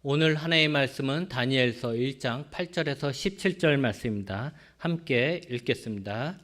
오늘 하나의 말씀은 다니엘서 1장 8절에서 17절 말씀입니다. 함께 읽겠습니다.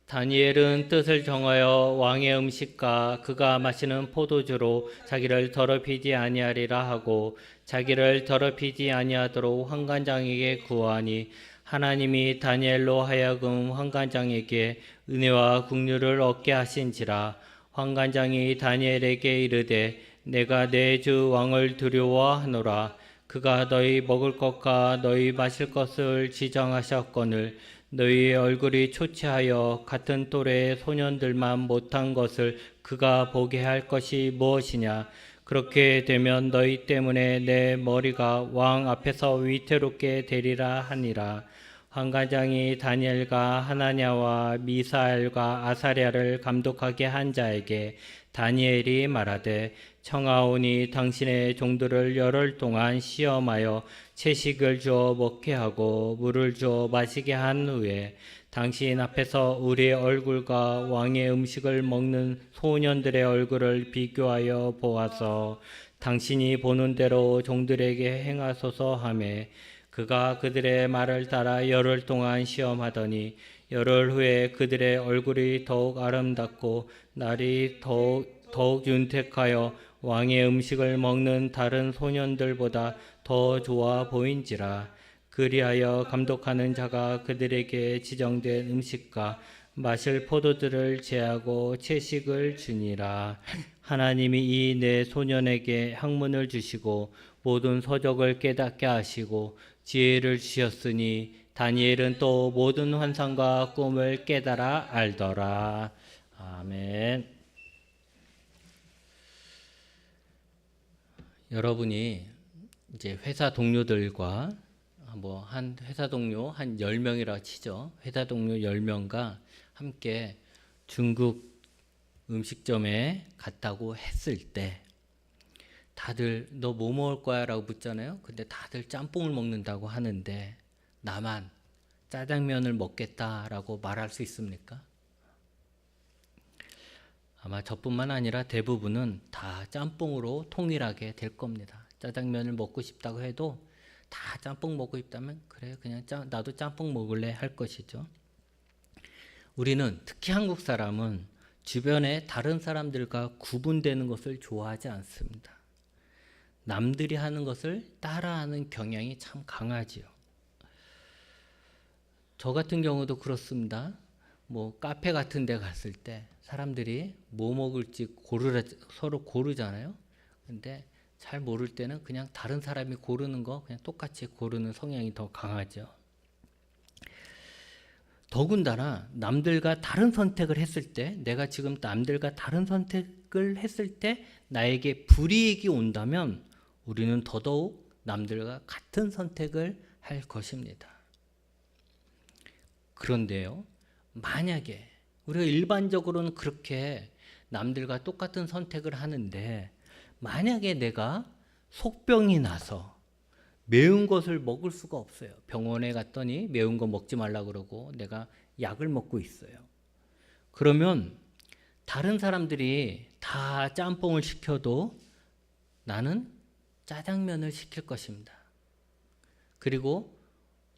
다니엘은 뜻을 정하여 왕의 음식과 그가 마시는 포도주로 자기를 더럽히지 아니하리라 하고 자기를 더럽히지 아니하도록 환관장에게 구하니 하나님이 다니엘로 하여금 환관장에게 은혜와 긍휼을 얻게 하신지라. 환관장이 다니엘에게 이르되 내가 내 주 왕을 두려워하노라. 그가 너희 먹을 것과 너희 마실 것을 지정하셨거늘 너희의 얼굴이 초췌하여 같은 또래의 소년들만 못한 것을 그가 보게 할 것이 무엇이냐. 그렇게 되면 너희 때문에 내 머리가 왕 앞에서 위태롭게 되리라 하니라. 환관장이 다니엘과 하나냐와 미사엘과 아사랴를 감독하게 한 자에게 다니엘이 말하되 청하오니 당신의 종들을 열흘 동안 시험하여 채식을 주어 먹게 하고 물을 주어 마시게 한 후에 당신 앞에서 우리의 얼굴과 왕의 음식을 먹는 소년들의 얼굴을 비교하여 보아서 당신이 보는 대로 종들에게 행하소서 하매 그가 그들의 말을 따라 열흘 동안 시험하더니 열흘 후에 그들의 얼굴이 더욱 아름답고 날이 더욱 윤택하여 왕의 음식을 먹는 다른 소년들보다 더 좋아 보인지라. 그리하여 감독하는 자가 그들에게 지정된 음식과 마실 포도들을 제하고 채식을 주니라. 하나님이 이 네 소년에게 학문을 주시고 모든 서적을 깨닫게 하시고 지혜를 주셨으니 다니엘은 또 모든 환상과 꿈을 깨달아 알더라. 아멘. 여러분이 이제 회사 동료들과 한 회사 동료 한 10명이라 치죠. 회사 동료 10명과 함께 중국 음식점에 갔다고 했을 때 다들 너 뭐 먹을 거야? 라고 묻잖아요. 근데 다들 짬뽕을 먹는다고 하는데 나만 짜장면을 먹겠다라고 말할 수 있습니까? 아마 저뿐만 아니라 대부분은 다 짬뽕으로 통일하게 될 겁니다. 짜장면을 먹고 싶다고 해도 다 짬뽕 먹고 싶다면 그래 그냥 나도 짬뽕 먹을래 할 것이죠. 우리는 특히 한국 사람은 주변에 다른 사람들과 구분되는 것을 좋아하지 않습니다. 남들이 하는 것을 따라하는 경향이 참 강하지요. 저 같은 경우도 그렇습니다. 카페 같은 데 갔을 때 사람들이 뭐 먹을지 서로 고르잖아요. 근데 잘 모를 때는 그냥 다른 사람이 고르는 거 그냥 똑같이 고르는 성향이 더 강하죠. 더군다나 남들과 다른 선택을 했을 때, 내가 지금 남들과 다른 선택을 했을 때 나에게 불이익이 온다면 우리는 더더욱 남들과 같은 선택을 할 것입니다. 그런데요, 만약에 우리가 일반적으로는 그렇게 남들과 똑같은 선택을 하는데 만약에 내가 속병이 나서 매운 것을 먹을 수가 없어요. 병원에 갔더니 매운 거 먹지 말라고 그러고 내가 약을 먹고 있어요. 그러면 다른 사람들이 다 짬뽕을 시켜도 나는 짜장면을 시킬 것입니다. 그리고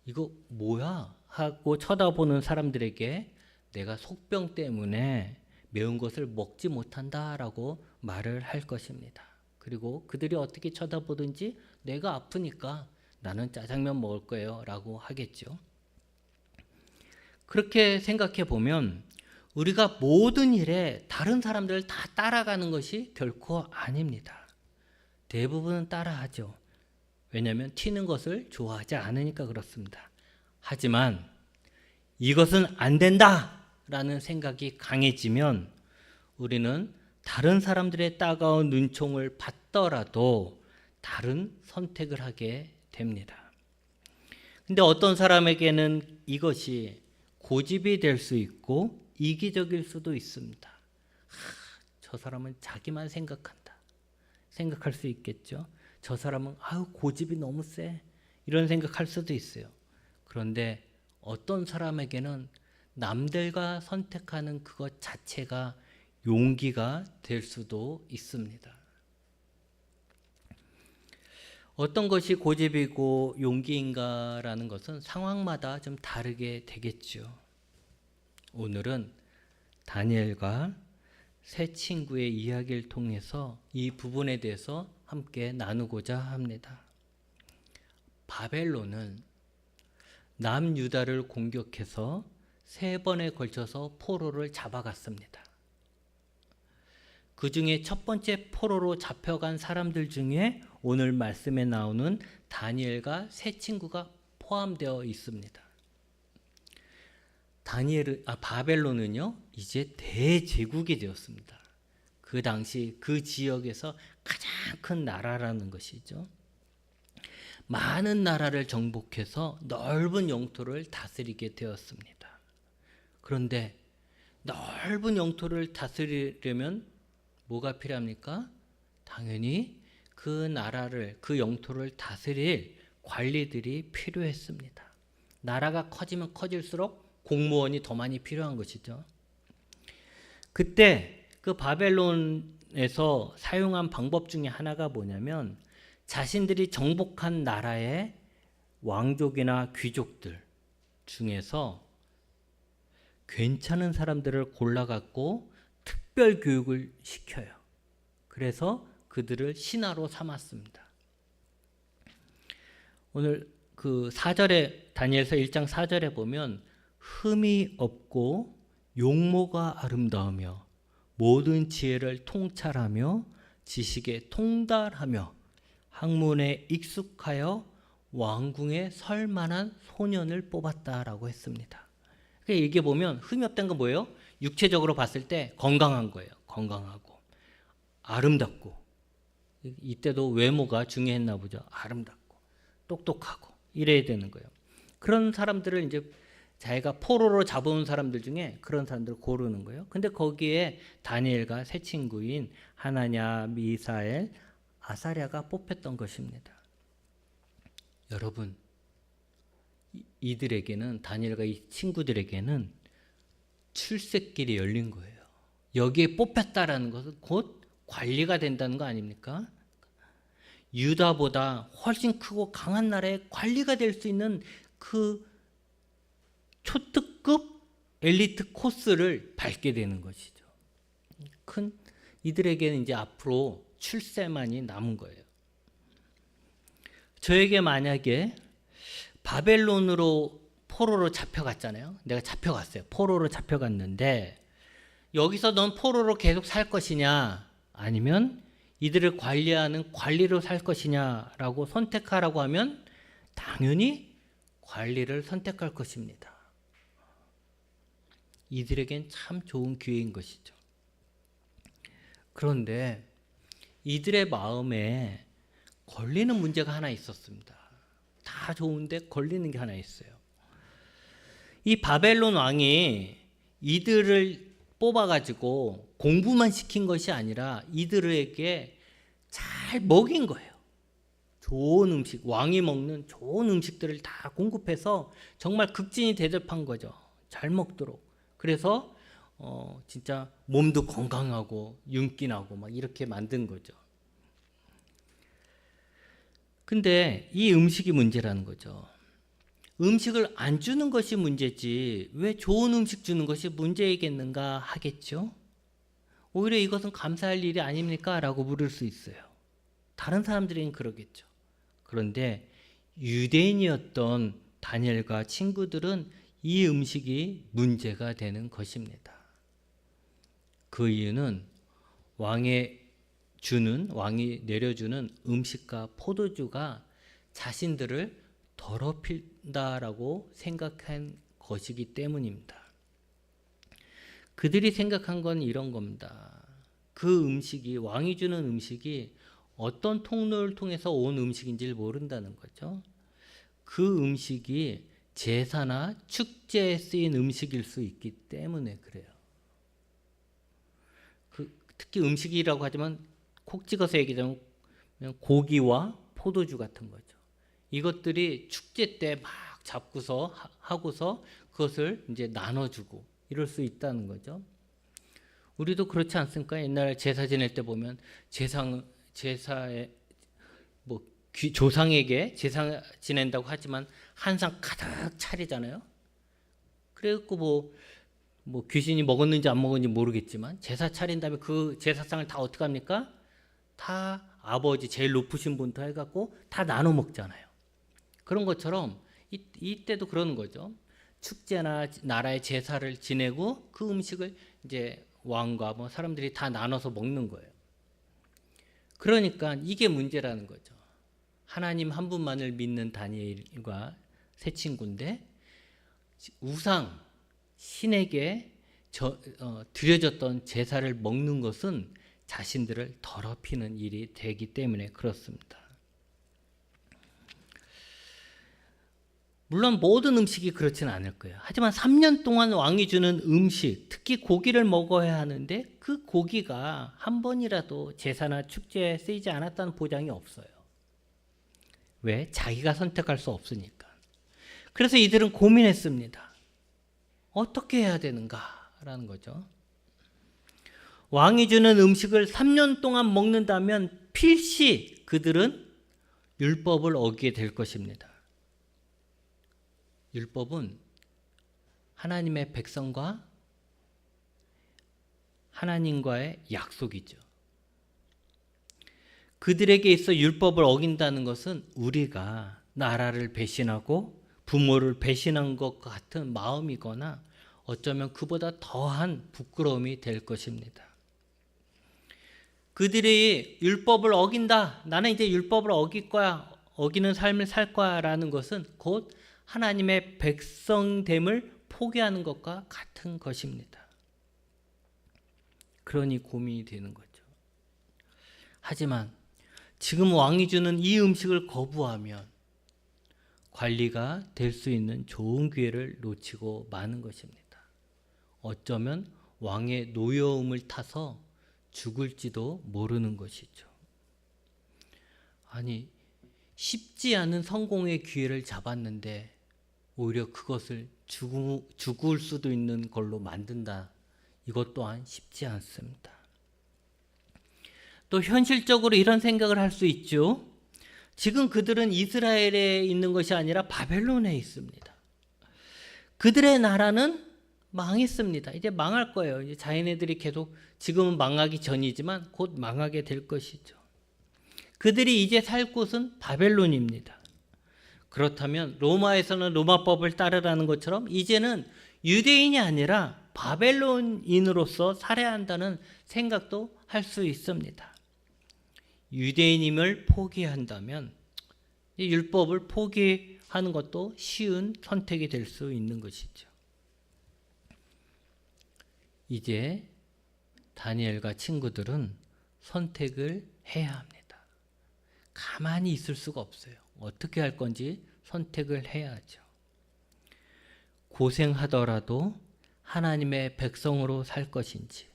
이거 뭐야? 하고 쳐다보는 사람들에게 내가 속병 때문에 매운 것을 먹지 못한다라고 말을 할 것입니다. 그리고 그들이 어떻게 쳐다보든지 내가 아프니까 나는 짜장면 먹을 거예요 라고 하겠죠. 그렇게 생각해 보면 우리가 모든 일에 다른 사람들을 다 따라가는 것이 결코 아닙니다. 대부분은 따라하죠. 왜냐하면 튀는 것을 좋아하지 않으니까 그렇습니다. 하지만 이것은 안 된다 라는 생각이 강해지면 우리는 다른 사람들의 따가운 눈총을 받더라도 다른 선택을 하게 됩니다. 근데 어떤 사람에게는 이것이 고집이 될 수 있고 이기적일 수도 있습니다. 저 사람은 자기만 생각할 수 있겠죠. 저 사람은 고집이 너무 세 이런 생각할 수도 있어요. 그런데 어떤 사람에게는 남들과 선택하는 그것 자체가 용기가 될 수도 있습니다. 어떤 것이 고집이고 용기인가라는 것은 상황마다 좀 다르게 되겠죠. 오늘은 다니엘과 세 친구의 이야기를 통해서 이 부분에 대해서 함께 나누고자 합니다. 바벨론은 남유다를 공격해서 3번에 걸쳐서 포로를 잡아갔습니다. 그 중에 첫 번째 포로로 잡혀간 사람들 중에 오늘 말씀에 나오는 다니엘과 세 친구가 포함되어 있습니다. 바벨론은요, 이제 대제국이 되었습니다. 그 당시 그 지역에서 가장 큰 나라라는 것이죠. 많은 나라를 정복해서 넓은 영토를 다스리게 되었습니다. 그런데 넓은 영토를 다스리려면 뭐가 필요합니까? 당연히 그 나라를, 그 영토를 다스릴 관리들이 필요했습니다. 나라가 커지면 커질수록 공무원이 더 많이 필요한 것이죠. 그때 그 바벨론에서 사용한 방법 중에 하나가 뭐냐면 자신들이 정복한 나라의 왕족이나 귀족들 중에서 괜찮은 사람들을 골라갖고 특별 교육을 시켜요. 그래서 그들을 신하로 삼았습니다. 오늘 그 4절에 다니엘서 1장 4절에 보면 흠이 없고 용모가 아름다우며 모든 지혜를 통찰하며 지식에 통달하며 학문에 익숙하여 왕궁에 설 만한 소년을 뽑았다라고 했습니다. 그러니까 이게 보면 흠이 없다는 건 뭐예요? 육체적으로 봤을 때 건강한 거예요. 건강하고 아름답고, 이때도 외모가 중요했나 보죠. 아름답고 똑똑하고 이래야 되는 거예요. 그런 사람들을 이제 자기가 포로로 잡아온 사람들 중에 그런 사람들을 고르는 거예요. 근데 거기에 다니엘과 세 친구인 하나냐, 미사엘, 아사랴가 뽑혔던 것입니다. 여러분, 이들에게는, 다니엘과 이 친구들에게는 출세길이 열린 거예요. 여기에 뽑혔다라는 것은 곧 관리가 된다는 거 아닙니까? 유다보다 훨씬 크고 강한 나라의 관리가 될 수 있는 그 초특급 엘리트 코스를 밟게 되는 것이죠. 이들에게는 이제 앞으로 출세만이 남은 거예요. 저에게 만약에 바벨론으로 포로로 잡혀갔잖아요. 내가 잡혀갔어요. 포로로 잡혀갔는데 여기서 넌 포로로 계속 살 것이냐, 아니면 이들을 관리하는 관리로 살 것이냐라고 선택하라고 하면 당연히 관리를 선택할 것입니다. 이들에겐 참 좋은 기회인 것이죠. 그런데 이들의 마음에 걸리는 문제가 하나 있었습니다. 다 좋은데 걸리는 게 하나 있어요. 이 바벨론 왕이 이들을 뽑아가지고 공부만 시킨 것이 아니라 이들에게 잘 먹인 거예요. 좋은 음식, 왕이 먹는 좋은 음식들을 다 공급해서 정말 극진히 대접한 거죠. 잘 먹도록. 그래서 진짜 몸도 건강하고 윤기나고 막 이렇게 만든 거죠. 근데 이 음식이 문제라는 거죠. 음식을 안 주는 것이 문제지 왜 좋은 음식 주는 것이 문제이겠는가 하겠죠. 오히려 이것은 감사할 일이 아닙니까? 라고 물을 수 있어요. 다른 사람들은 그러겠죠. 그런데 유대인이었던 다니엘과 친구들은 이 음식이 문제가 되는 것입니다. 그 이유는 왕이 내려주는 음식과 포도주가 자신들을 더럽힌다라고 생각한 것이기 때문입니다. 그들이 생각한 건 이런 겁니다. 그 음식이, 왕이 주는 음식이 어떤 통로를 통해서 온 음식인지를 모른다는 거죠. 그 음식이 제사나 축제에 쓰인 음식일 수 있기 때문에 그래요. 특히 음식이라고 하지만 콕 찍어서 얘기하자면 고기와 포도주 같은 거죠. 이것들이 축제 때 막 잡고서 하고서 그것을 이제 나눠주고 이럴 수 있다는 거죠. 우리도 그렇지 않습니까? 옛날 제사 지낼 때 보면 제사에 뭐 조상에게 제사 지낸다고 하지만 한상 가득 차리잖아요. 그래갖고 뭐 귀신이 먹었는지 안 먹었는지 모르겠지만 제사 차린 다음에 그 제사상을 다 어떻게 합니까? 다 아버지 제일 높으신 분부터 해갖고 다 나눠 먹잖아요. 그런 것처럼 이때도 그러는 거죠. 축제나 나라의 제사를 지내고 그 음식을 이제 왕과 뭐 사람들이 다 나눠서 먹는 거예요. 그러니까 이게 문제라는 거죠. 하나님 한 분만을 믿는 다니엘과 세 친구인데 우상 신에게 드려졌던 제사를 먹는 것은 자신들을 더럽히는 일이 되기 때문에 그렇습니다. 물론 모든 음식이 그렇지는 않을 거예요. 하지만 3년 동안 왕이 주는 음식, 특히 고기를 먹어야 하는데 그 고기가 한 번이라도 제사나 축제에 쓰이지 않았다는 보장이 없어요. 왜? 자기가 선택할 수 없으니까. 그래서 이들은 고민했습니다. 어떻게 해야 되는가라는 거죠. 왕이 주는 음식을 3년 동안 먹는다면 필시 그들은 율법을 어기게 될 것입니다. 율법은 하나님의 백성과 하나님과의 약속이죠. 그들에게 있어 율법을 어긴다는 것은 우리가 나라를 배신하고 부모를 배신한 것 같은 마음이거나 어쩌면 그보다 더한 부끄러움이 될 것입니다. 그들이 율법을 어긴다. 나는 이제 율법을 어길 거야. 어기는 삶을 살 거야 라는 것은 곧 하나님의 백성됨을 포기하는 것과 같은 것입니다. 그러니 고민이 되는 거죠. 하지만 지금 왕이 주는 이 음식을 거부하면 관리가 될 수 있는 좋은 기회를 놓치고 마는 것입니다. 어쩌면 왕의 노여움을 타서 죽을지도 모르는 것이죠. 아니, 쉽지 않은 성공의 기회를 잡았는데 오히려 그것을 죽을 수도 있는 걸로 만든다. 이것 또한 쉽지 않습니다. 또 현실적으로 이런 생각을 할 수 있죠. 지금 그들은 이스라엘에 있는 것이 아니라 바벨론에 있습니다. 그들의 나라는 망했습니다. 이제 망할 거예요. 이제 자기네들이 계속 지금은 망하기 전이지만 곧 망하게 될 것이죠. 그들이 이제 살 곳은 바벨론입니다. 그렇다면 로마에서는 로마법을 따르라는 것처럼 이제는 유대인이 아니라 바벨론인으로서 살아야 한다는 생각도 할 수 있습니다. 유대인임을 포기한다면 율법을 포기하는 것도 쉬운 선택이 될 수 있는 것이죠. 이제 다니엘과 친구들은 선택을 해야 합니다. 가만히 있을 수가 없어요. 어떻게 할 건지 선택을 해야죠. 고생하더라도 하나님의 백성으로 살 것인지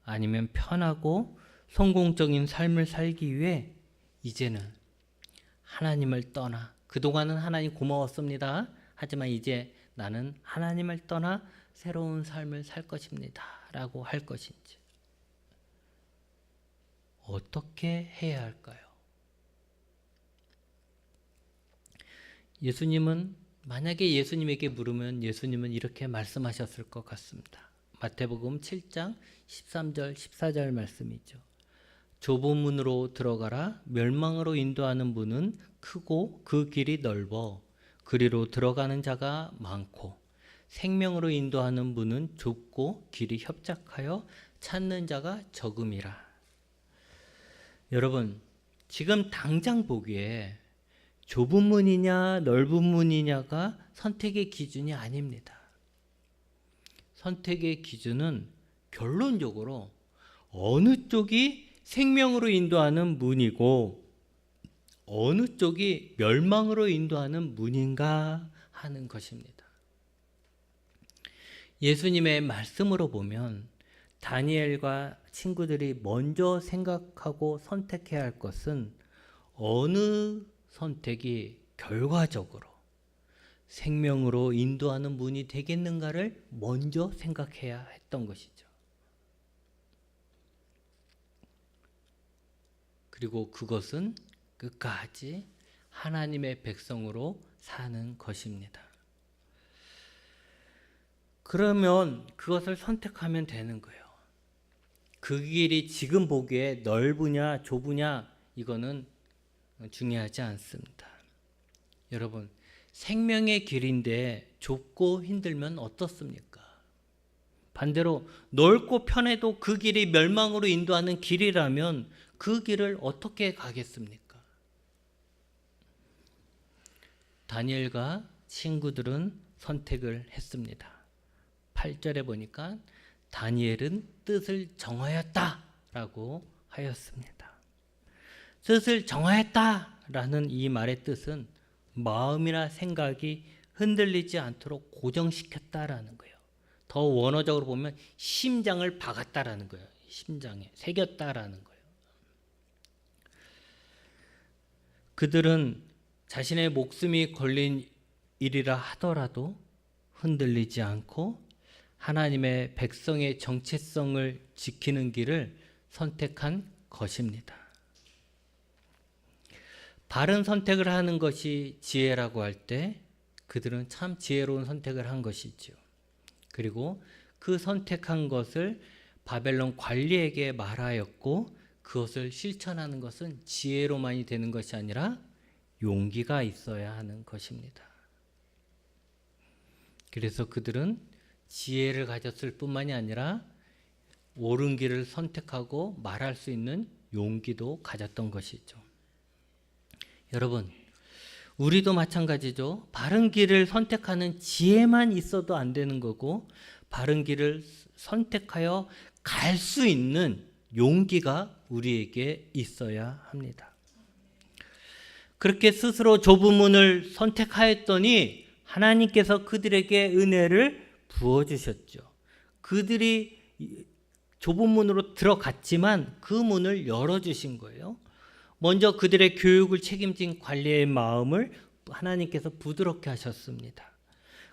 아니면 편하고 성공적인 삶을 살기 위해 이제는 하나님을 떠나, 그동안은 하나님 고마웠습니다. 하지만 이제 나는 하나님을 떠나 새로운 삶을 살 것입니다. 라고 할 것인지 어떻게 해야 할까요? 예수님은 만약에 예수님에게 물으면 예수님은 이렇게 말씀하셨을 것 같습니다. 마태복음 7장 13절 14절 말씀이죠. 좁은 문으로 들어가라. 멸망으로 인도하는 문은 크고 그 길이 넓어 그리로 들어가는 자가 많고 생명으로 인도하는 문은 좁고 길이 협착하여 찾는 자가 적음이라. 여러분, 지금 당장 보기에 좁은 문이냐 넓은 문이냐가 선택의 기준이 아닙니다. 선택의 기준은 결론적으로 어느 쪽이 생명으로 인도하는 문이고 어느 쪽이 멸망으로 인도하는 문인가 하는 것입니다. 예수님의 말씀으로 보면 다니엘과 친구들이 먼저 생각하고 선택해야 할 것은 어느 선택이 결과적으로 생명으로 인도하는 문이 되겠는가를 먼저 생각해야 했던 것이죠. 그리고 그것은 끝까지 하나님의 백성으로 사는 것입니다. 그러면 그것을 선택하면 되는 거예요. 그 길이 지금 보기에 넓으냐 좁으냐 이거는 중요하지 않습니다. 여러분, 생명의 길인데 좁고 힘들면 어떻습니까? 반대로 넓고 편해도 그 길이 멸망으로 인도하는 길이라면 그 길을 어떻게 가겠습니까? 다니엘과 친구들은 선택을 했습니다. 8절에 보니까 다니엘은 뜻을 정하였다라고 하였습니다. 뜻을 정하였다라는 이 말의 뜻은 마음이나 생각이 흔들리지 않도록 고정시켰다라는 거예요. 더 원어적으로 보면 심장을 박았다라는 거예요. 심장에 새겼다라는 거예요. 그들은 자신의 목숨이 걸린 일이라 하더라도 흔들리지 않고 하나님의 백성의 정체성을 지키는 길을 선택한 것입니다. 바른 선택을 하는 것이 지혜라고 할 때 그들은 참 지혜로운 선택을 한 것이죠. 그리고 그 선택한 것을 바벨론 관리에게 말하였고 그것을 실천하는 것은 지혜로만이 되는 것이 아니라 용기가 있어야 하는 것입니다. 그래서 그들은 지혜를 가졌을 뿐만이 아니라 옳은 길을 선택하고 말할 수 있는 용기도 가졌던 것이죠. 여러분, 우리도 마찬가지죠. 바른 길을 선택하는 지혜만 있어도 안 되는 거고 바른 길을 선택하여 갈 수 있는 용기가 우리에게 있어야 합니다. 그렇게 스스로 좁은 문을 선택하였더니 하나님께서 그들에게 은혜를 부어주셨죠. 그들이 좁은 문으로 들어갔지만 그 문을 열어주신 거예요. 먼저 그들의 교육을 책임진 관리의 마음을 하나님께서 부드럽게 하셨습니다.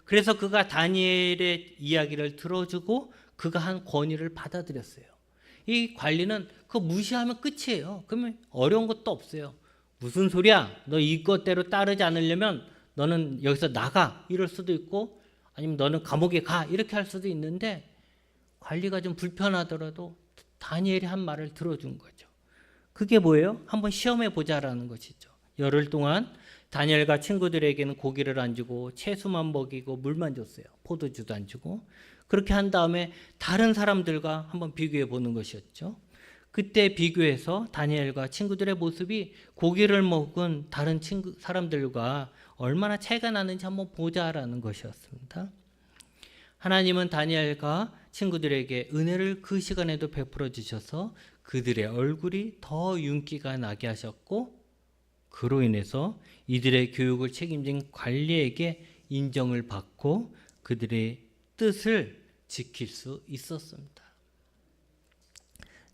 그래서 그가 다니엘의 이야기를 들어주고 그가 한 권위를 받아들였어요. 이 관리는 그거 무시하면 끝이에요. 그러면 어려운 것도 없어요. 무슨 소리야? 너 이것대로 따르지 않으려면 너는 여기서 나가 이럴 수도 있고 아니면 너는 감옥에 가 이렇게 할 수도 있는데 관리가 좀 불편하더라도 다니엘이 한 말을 들어준 거죠. 그게 뭐예요? 한번 시험해 보자라는 것이죠. 열흘 동안 다니엘과 친구들에게는 고기를 안 주고 채소만 먹이고 물만 줬어요. 포도주도 안 주고. 그렇게 한 다음에 다른 사람들과 한번 비교해 보는 것이었죠. 그때 비교해서 다니엘과 친구들의 모습이 고기를 먹은 다른 사람들과 얼마나 차이가 나는지 한번 보자라는 것이었습니다. 하나님은 다니엘과 친구들에게 은혜를 그 시간에도 베풀어 주셔서 그들의 얼굴이 더 윤기가 나게 하셨고 그로 인해서 이들의 교육을 책임진 관리에게 인정을 받고 그들의 뜻을 지킬 수 있었습니다.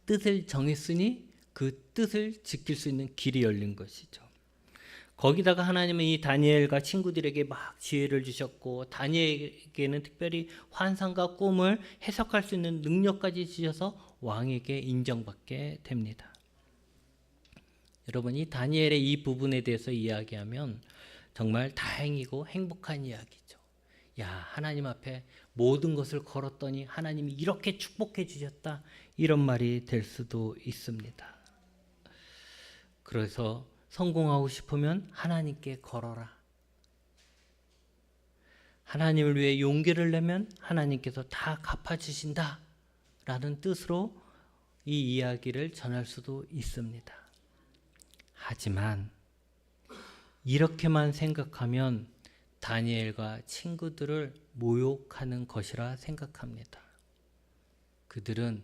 뜻을 정했으니 그 뜻을 지킬 수 있는 길이 열린 것이죠. 거기다가 하나님은 이 다니엘과 친구들에게 막 지혜를 주셨고 다니엘에게는 특별히 환상과 꿈을 해석할 수 있는 능력까지 주셔서 왕에게 인정받게 됩니다. 여러분, 이 다니엘의 이 부분에 대해서 이야기하면 정말 다행이고 행복한 이야기죠. 야, 하나님 앞에 모든 것을 걸었더니 하나님이 이렇게 축복해 주셨다. 이런 말이 될 수도 있습니다. 그래서 성공하고 싶으면 하나님께 걸어라. 하나님을 위해 용기를 내면 하나님께서 다 갚아주신다. 라는 뜻으로 이 이야기를 전할 수도 있습니다. 하지만 이렇게만 생각하면 다니엘과 친구들을 모욕하는 것이라 생각합니다. 그들은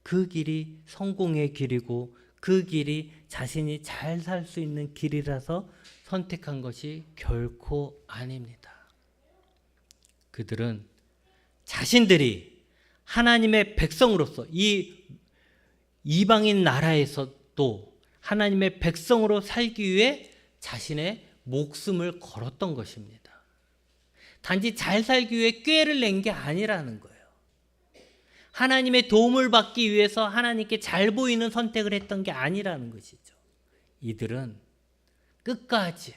그 길이 성공의 길이고 그 길이 자신이 잘 살 수 있는 길이라서 선택한 것이 결코 아닙니다. 그들은 자신들이 하나님의 백성으로서 이 이방인 나라에서도 하나님의 백성으로 살기 위해 자신의 목숨을 걸었던 것입니다. 단지 잘 살기 위해 꾀를 낸 게 아니라는 거예요. 하나님의 도움을 받기 위해서 하나님께 잘 보이는 선택을 했던 게 아니라는 것이죠. 이들은 끝까지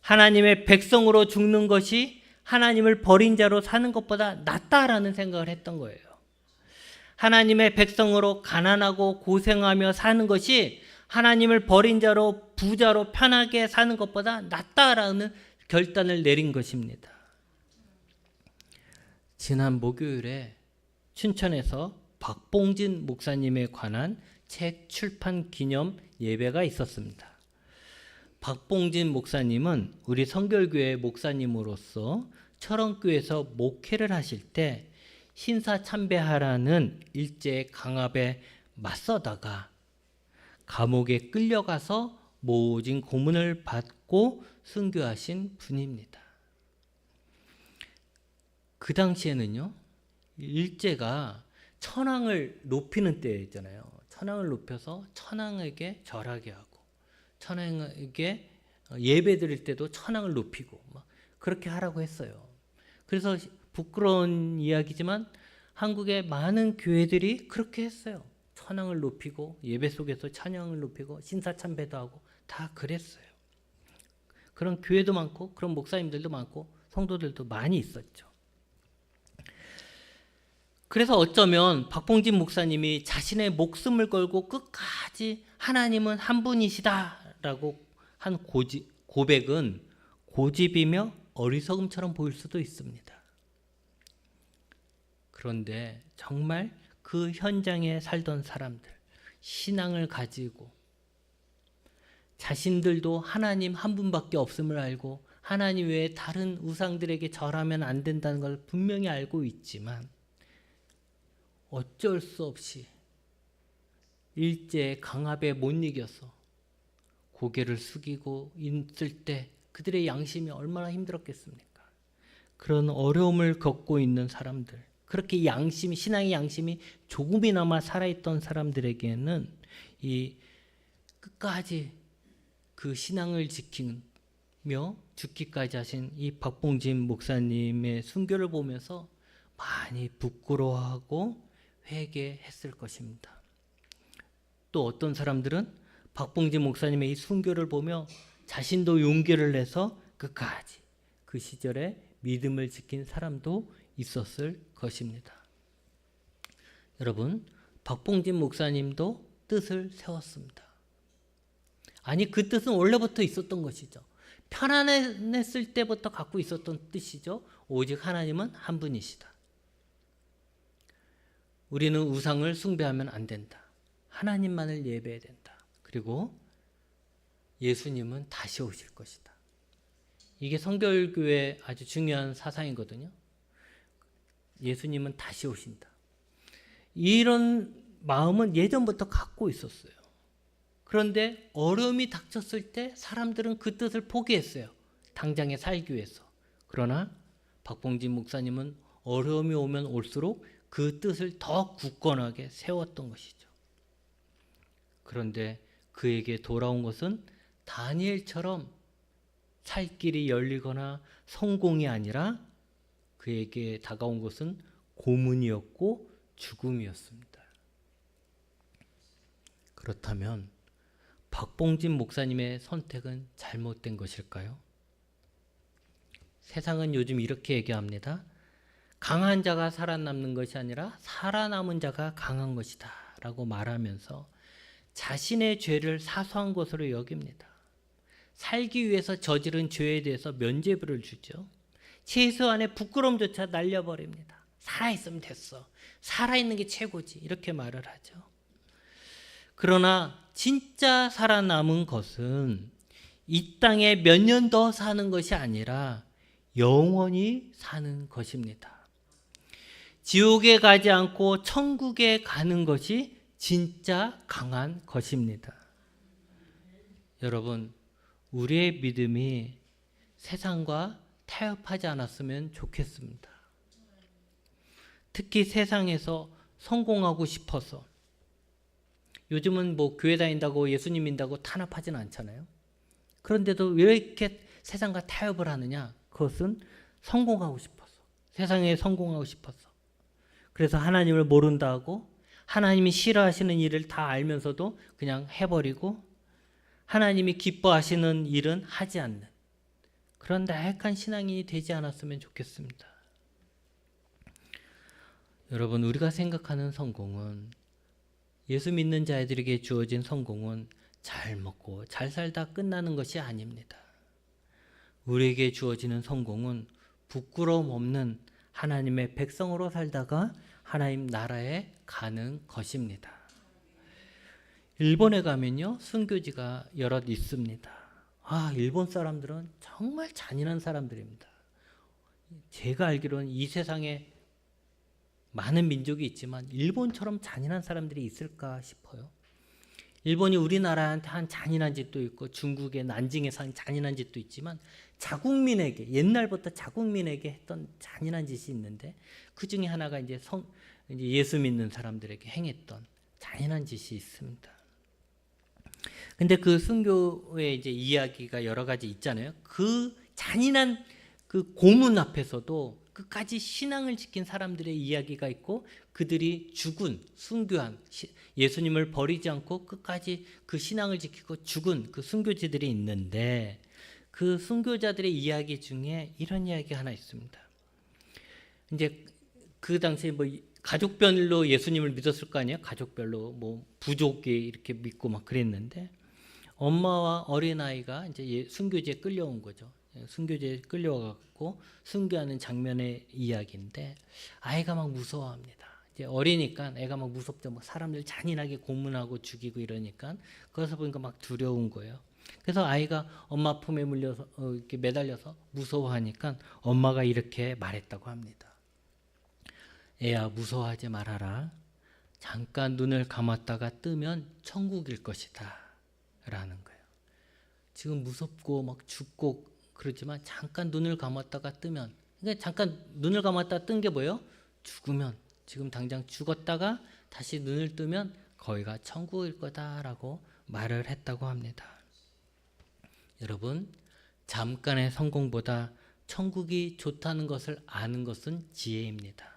하나님의 백성으로 죽는 것이 하나님을 버린 자로 사는 것보다 낫다라는 생각을 했던 거예요. 하나님의 백성으로 가난하고 고생하며 사는 것이 하나님을 버린 자로 부자로 편하게 사는 것보다 낫다라는 결단을 내린 것입니다. 지난 목요일에 춘천에서 박봉진 목사님에 관한 책 출판 기념 예배가 있었습니다. 박봉진 목사님은 우리 성결교회 목사님으로서 철원교회에서 목회를 하실 때 신사참배하라는 일제의 강압에 맞서다가 감옥에 끌려가서 모진 고문을 받고 순교하신 분입니다. 그 당시에는요, 일제가 천황을 높이는 때였잖아요. 천황을 높여서 천황에게 절하게 하고 천황에게 예배 드릴 때도 천황을 높이고 막 그렇게 하라고 했어요. 그래서 부끄러운 이야기지만 한국의 많은 교회들이 그렇게 했어요. 천황을 높이고 예배 속에서 찬양을 높이고 신사참배도 하고 다 그랬어요. 그런 교회도 많고 그런 목사님들도 많고 성도들도 많이 있었죠. 그래서 어쩌면 박봉진 목사님이 자신의 목숨을 걸고 끝까지 하나님은 한 분이시다라고 한 고백은 고집이며 어리석음처럼 보일 수도 있습니다. 그런데 정말 그 현장에 살던 사람들, 신앙을 가지고 자신들도 하나님 한 분밖에 없음을 알고 하나님 외에 다른 우상들에게 절하면 안 된다는 걸 분명히 알고 있지만 어쩔 수 없이 일제의 강압에 못 이겨서 고개를 숙이고 있을 때 그들의 양심이 얼마나 힘들었겠습니까? 그런 어려움을 겪고 있는 사람들, 그렇게 신앙의 양심이 조금이나마 살아있던 사람들에게는 이 끝까지 그 신앙을 지키며 죽기까지 하신 이 박봉진 목사님의 순교를 보면서 많이 부끄러워하고 회개했을 것입니다. 또 어떤 사람들은 박봉진 목사님의 이 순교를 보며 자신도 용기를 내서 끝까지 그 시절에 믿음을 지킨 사람도 있었을 것입니다. 여러분, 박봉진 목사님도 뜻을 세웠습니다. 아니, 그 뜻은 원래부터 있었던 것이죠. 편안했을 때부터 갖고 있었던 뜻이죠. 오직 하나님은 한 분이시다. 우리는 우상을 숭배하면 안 된다. 하나님만을 예배해야 된다. 그리고 예수님은 다시 오실 것이다. 이게 성결교회의 아주 중요한 사상이거든요. 예수님은 다시 오신다. 이런 마음은 예전부터 갖고 있었어요. 그런데 어려움이 닥쳤을 때 사람들은 그 뜻을 포기했어요. 당장에 살기 위해서. 그러나 박봉진 목사님은 어려움이 오면 올수록 그 뜻을 더 굳건하게 세웠던 것이죠. 그런데 그에게 돌아온 것은 다니엘처럼 살 길이 열리거나 성공이 아니라 그에게 다가온 것은 고문이었고 죽음이었습니다. 그렇다면 박봉진 목사님의 선택은 잘못된 것일까요? 세상은 요즘 이렇게 얘기합니다. 강한 자가 살아남는 것이 아니라 살아남은 자가 강한 것이다 라고 말하면서 자신의 죄를 사소한 것으로 여깁니다. 살기 위해서 저지른 죄에 대해서 면죄부를 주죠. 최소한의 부끄러움조차 날려버립니다. 살아있으면 됐어. 살아있는 게 최고지. 이렇게 말을 하죠. 그러나 진짜 살아남은 것은 이 땅에 몇 년 더 사는 것이 아니라 영원히 사는 것입니다. 지옥에 가지 않고 천국에 가는 것이 진짜 강한 것입니다. 여러분, 우리의 믿음이 세상과 타협하지 않았으면 좋겠습니다. 특히 세상에서 성공하고 싶어서 요즘은 뭐 교회 다닌다고 예수님 믿는다고 탄압하지는 않잖아요. 그런데도 왜 이렇게 세상과 타협을 하느냐? 그것은 성공하고 싶어서, 세상에 성공하고 싶어서. 그래서 하나님을 모른다 하고 하나님이 싫어하시는 일을 다 알면서도 그냥 해버리고 하나님이 기뻐하시는 일은 하지 않는 그런 나약한 신앙인이 되지 않았으면 좋겠습니다. 여러분, 우리가 생각하는 성공은, 예수 믿는 자들에게 주어진 성공은 잘 먹고 잘 살다 끝나는 것이 아닙니다. 우리에게 주어지는 성공은 부끄러움 없는 하나님의 백성으로 살다가 하나님 나라에 가는 것입니다. 일본에 가면요, 순교지가 여럿 있습니다. 일본 사람들은 정말 잔인한 사람들입니다. 제가 알기로는 이 세상에 많은 민족이 있지만 일본처럼 잔인한 사람들이 있을까 싶어요. 일본이 우리나라한테 한 잔인한 짓도 있고 중국의 난징에 산 잔인한 짓도 있지만 자국민에게, 옛날부터 자국민에게 했던 잔인한 짓이 있는데 그 중에 하나가 이제 예수 믿는 사람들에게 행했던 잔인한 짓이 있습니다. 근데 그 순교의 이제 이야기가 여러 가지 있잖아요. 그 잔인한 그 고문 앞에서도 끝까지 신앙을 지킨 사람들의 이야기가 있고, 그들이 죽은, 순교한, 예수님을 버리지 않고 끝까지 그 신앙을 지키고 죽은 그 순교지들이 있는데, 그 순교자들의 이야기 중에 이런 이야기 하나 있습니다. 이제 그 당시에 뭐 가족별로 예수님을 믿었을 거 아니에요? 가족별로 뭐 부족이 이렇게 믿고 막 그랬는데, 엄마와 어린아이가 이제 순교지에 끌려온 거죠. 순교지에 끌려와갖고 순교하는 장면의 이야기인데, 아이가 막 무서워합니다. 이제 어리니까 애가 막 무섭죠. 막 사람들 잔인하게 고문하고 죽이고 이러니까 그것을 보니까 막 두려운 거예요. 그래서 아이가 엄마 품에 물려서 이렇게 매달려서 무서워하니까 엄마가 이렇게 말했다고 합니다. 애야, 무서워하지 말아라. 잠깐 눈을 감았다가 뜨면 천국일 것이다 라는 거예요. 지금 무섭고 막 죽고 그렇지만 잠깐 눈을 감았다가 뜨면, 그러니까 잠깐 눈을 감았다가 뜬 게 뭐예요? 죽으면, 지금 당장 죽었다가 다시 눈을 뜨면 거기가 천국일 거다라고 말을 했다고 합니다. 여러분, 잠깐의 성공보다 천국이 좋다는 것을 아는 것은 지혜입니다.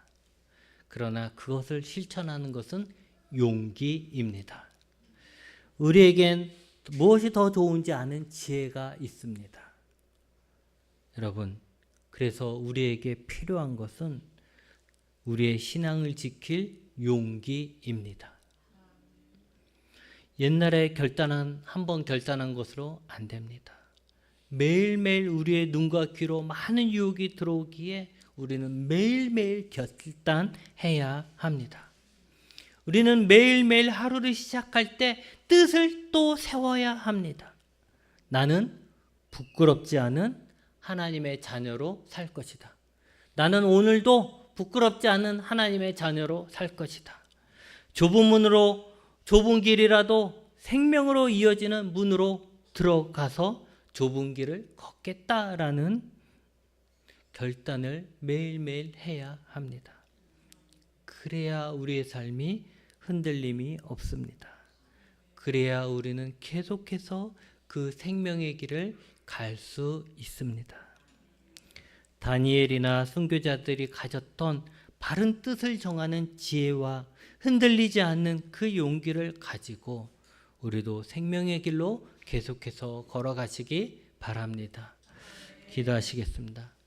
그러나 그것을 실천하는 것은 용기입니다. 우리에겐 무엇이 더 좋은지 아는 지혜가 있습니다. 여러분, 그래서 우리에게 필요한 것은 우리의 신앙을 지킬 용기입니다. 옛날에 한번 결단한 것으로 안 됩니다. 매일매일 우리의 눈과 귀로 많은 유혹이 들어오기에 우리는 매일매일 결단해야 합니다. 우리는 매일매일 하루를 시작할 때 뜻을 또 세워야 합니다. 나는 부끄럽지 않은 하나님의 자녀로 살 것이다. 나는 오늘도 부끄럽지 않은 하나님의 자녀로 살 것이다. 좁은 길이라도 생명으로 이어지는 문으로 들어가서 좁은 길을 걷겠다라는 결단을 매일매일 해야 합니다. 그래야 우리의 삶이 흔들림이 없습니다. 그래야 우리는 계속해서 그 생명의 길을 갈 수 있습니다. 다니엘이나 순교자들이 가졌던 바른 뜻을 정하는 지혜와 흔들리지 않는 그 용기를 가지고 우리도 생명의 길로 계속해서 걸어가시기 바랍니다. 기도하시겠습니다.